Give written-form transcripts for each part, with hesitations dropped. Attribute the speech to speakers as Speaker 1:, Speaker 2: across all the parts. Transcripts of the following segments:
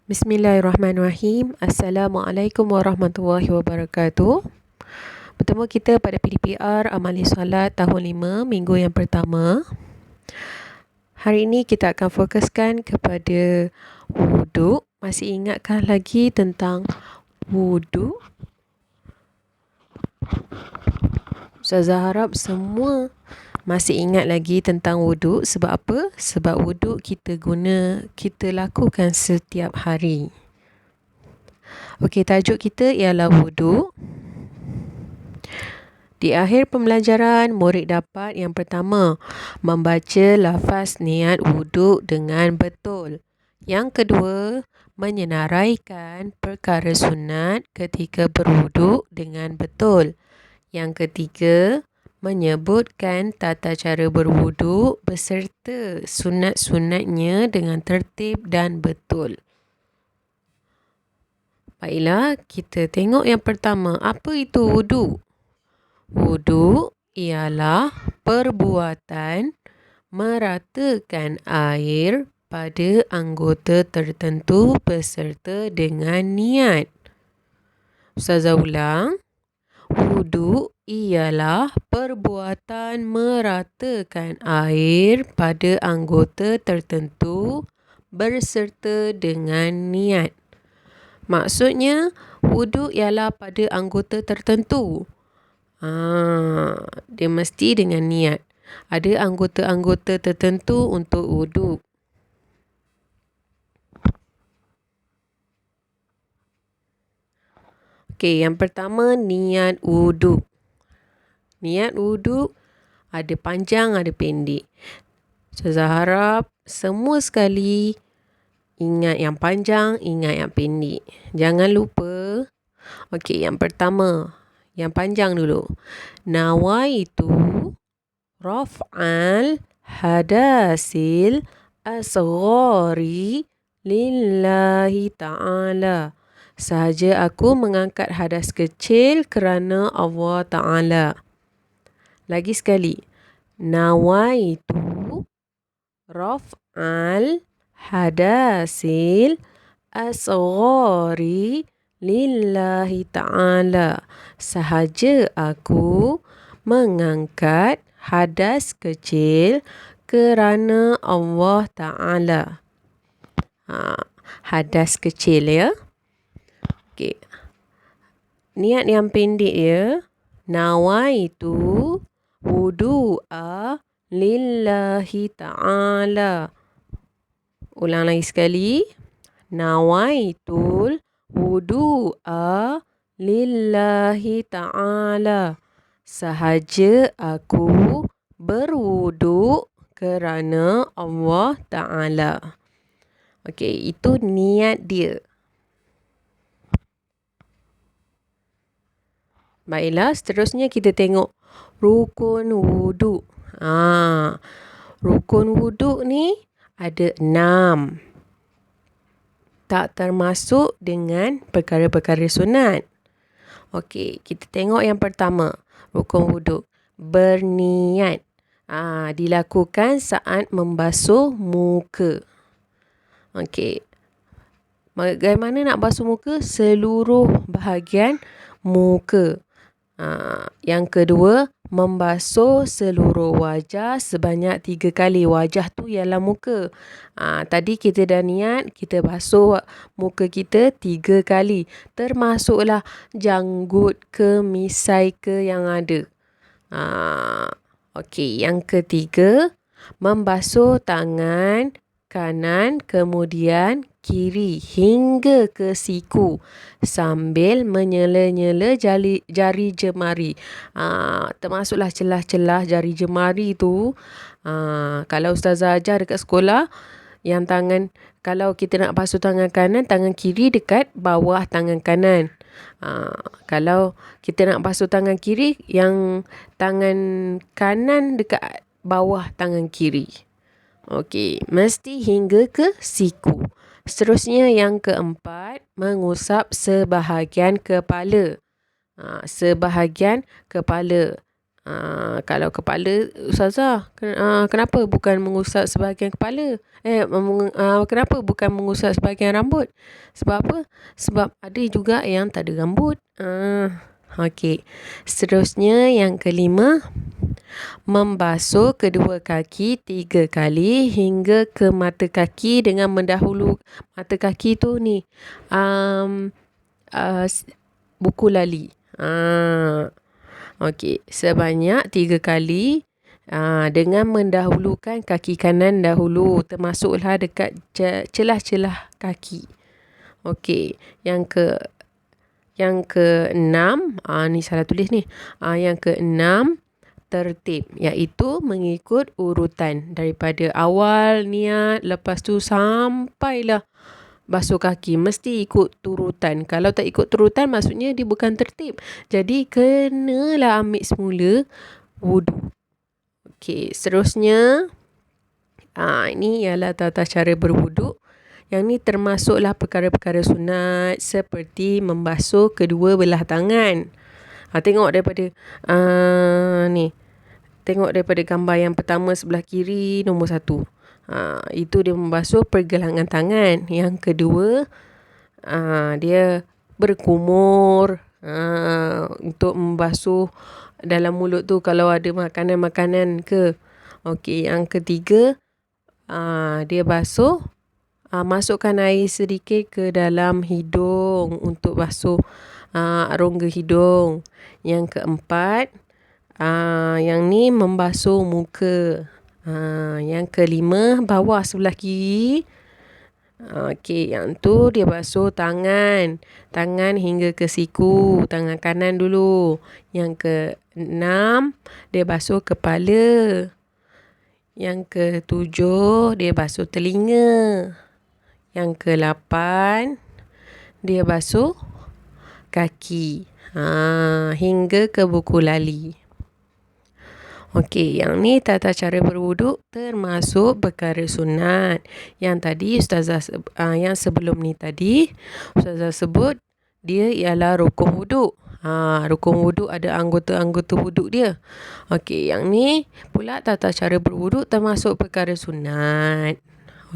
Speaker 1: Bismillahirrahmanirrahim. Assalamualaikum warahmatullahi wabarakatuh. Bertemu kita pada PDPR Amali Solat tahun 5, minggu yang pertama. Hari ini kita akan fokuskan kepada wuduk. Masih ingatkah lagi tentang wuduk? Ustazah harap semua masih ingat lagi tentang wuduk. Sebab apa? Sebab wuduk kita lakukan setiap hari. Okey, tajuk kita ialah wuduk. Di akhir pembelajaran, murid dapat yang pertama, membaca lafaz niat wuduk dengan betul. Yang kedua, menyenaraikan perkara sunat ketika berwuduk dengan betul. Yang ketiga, menyebutkan tata cara berwuduk beserta sunat-sunatnya dengan tertib dan betul. Baiklah, kita tengok yang pertama. Apa itu wuduk? Wuduk ialah perbuatan meratakan air pada anggota tertentu beserta dengan niat. Ustazah ulang. Wuduk ialah perbuatan meratakan air pada anggota tertentu berserta dengan niat. Maksudnya, wuduk ialah pada anggota tertentu. Dia mesti dengan niat. Ada anggota-anggota tertentu untuk wuduk. Okey, yang pertama, niat wuduk. Niat wuduk ada panjang, ada pendek. Ustazah harap semua sekali ingat yang panjang, ingat yang pendek. Jangan lupa. Okey, yang pertama, yang panjang dulu. Nawaitu raf'al hadasil asghari lillahi ta'ala. Sahaja aku mengangkat hadas kecil kerana Allah Ta'ala. Lagi sekali. Nawaitu raf'al hadasil asghari lillahi ta'ala. Sahaja aku mengangkat hadas kecil kerana Allah Ta'ala. Hadas kecil ya. Okey. Niat yang pendek ya. Nawaitu wudu'a lillahi ta'ala. Ulang lagi sekali. Nawaitul wudu'a lillahi ta'ala. Sahaja aku berwuduk kerana Allah Ta'ala. Okey, itu niat dia. Baiklah, seterusnya kita tengok rukun wuduk. Rukun wuduk ni ada 6. Tak termasuk dengan perkara-perkara sunat. Okey, kita tengok yang pertama. Rukun wuduk. Berniat. Dilakukan saat membasuh muka. Okey. Bagaimana nak basuh muka? Seluruh bahagian muka. Yang kedua, membasuh seluruh wajah sebanyak 3 kali. Wajah tu ialah muka. Tadi kita dah niat, kita basuh muka kita 3 kali. Termasuklah janggut ke, misai ke yang ada. Okey, yang ketiga, membasuh tangan kanan kemudian kiri hingga ke siku sambil menyela-nyela jari jemari. Termasuklah celah-celah jari jemari tu. Kalau ustazah ajar dekat sekolah, yang tangan, kalau kita nak basuh tangan kanan, tangan kiri dekat bawah tangan kanan. Kalau kita nak basuh tangan kiri, yang tangan kanan dekat bawah tangan kiri. Okey, mesti hingga ke siku. Seterusnya yang keempat, mengusap sebahagian kepala. Sebahagian kepala. Kalau kepala, Ustazah, kenapa bukan mengusap sebahagian kepala? Kenapa bukan mengusap sebahagian rambut? Sebab apa? Sebab ada juga yang tak ada rambut. Okey. Seterusnya yang kelima, membasuh kedua kaki 3 kali hingga ke mata kaki dengan mendahulu mata kaki tu ni. Buku lali. Okey, sebanyak 3 kali dengan mendahulukan kaki kanan dahulu, termasuklah dekat celah-celah kaki. Okey, yang keenam, ni salah tulis ni. Yang keenam, tertib, iaitu mengikut urutan daripada awal niat, lepas tu sampailah basuh kaki, mesti ikut turutan. Kalau tak ikut turutan, maksudnya dia bukan tertib. Jadi kenalah ambil semula wudu. Okey, seterusnya ini ialah tata cara berwuduk. Yang ni termasuklah perkara-perkara sunat seperti membasuh kedua belah tangan. Tengok daripada ni. Tengok daripada gambar yang pertama sebelah kiri, nombor 1. Itu dia membasuh pergelangan tangan. Yang kedua, dia berkumur untuk membasuh dalam mulut tu kalau ada makanan-makanan ke. Okey, yang ketiga, dia basuh, masukkan air sedikit ke dalam hidung untuk basuh rongga hidung. Yang keempat, yang ni membasuh muka. Yang kelima, bawah sebelah kiri. Okey, yang tu dia basuh tangan hingga ke siku, tangan kanan dulu. Yang keenam, dia basuh kepala. Yang ketujuh, dia basuh telinga. Yang ke-8, dia basuh kaki hingga ke buku lali. Okey, yang ni tata cara berwuduk termasuk perkara sunat. Yang tadi yang sebelum ni tadi Ustazah sebut dia ialah rukun wuduk. Rukun wuduk ada anggota-anggota wuduk dia. Okey, yang ni pula tata cara berwuduk termasuk perkara sunat.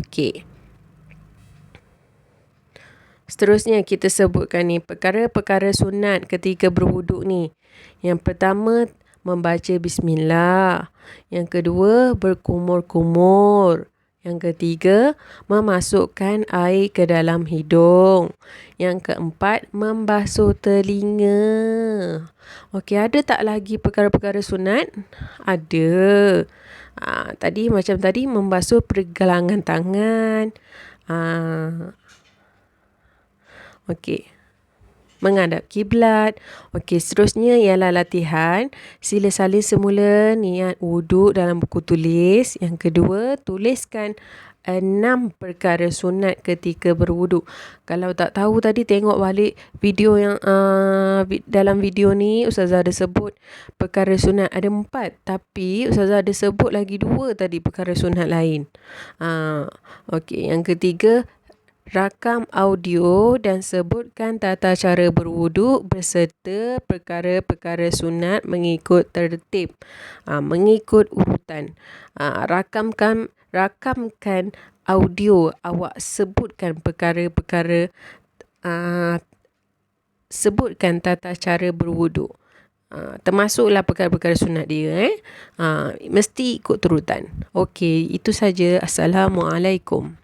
Speaker 1: Okey. Seterusnya kita sebutkan ni perkara-perkara sunat ketika berwuduk ni. Yang pertama, membaca bismillah. Yang kedua, berkumur-kumur. Yang ketiga, memasukkan air ke dalam hidung. Yang keempat, membasuh telinga. Okey, ada tak lagi perkara-perkara sunat? Ada. Macam tadi membasuh pergelangan tangan. Okey. Menghadap kiblat. Okey, seterusnya ialah latihan. Sila salin semula niat wuduk dalam buku tulis. Yang kedua, tuliskan 6 perkara sunat ketika berwuduk. Kalau tak tahu tadi, tengok balik video yang dalam video ni Ustazah ada sebut perkara sunat ada 4, tapi Ustazah ada sebut lagi 2 tadi perkara sunat lain. Okey, yang ketiga, rakam audio dan sebutkan tata cara berwuduk beserta perkara-perkara sunat mengikut tertib, mengikut urutan. Rakamkan audio, awak sebutkan perkara-perkara, sebutkan tata cara berwuduk. Termasuklah perkara-perkara sunat dia. Mesti ikut turutan. Okey, itu saja. Assalamualaikum.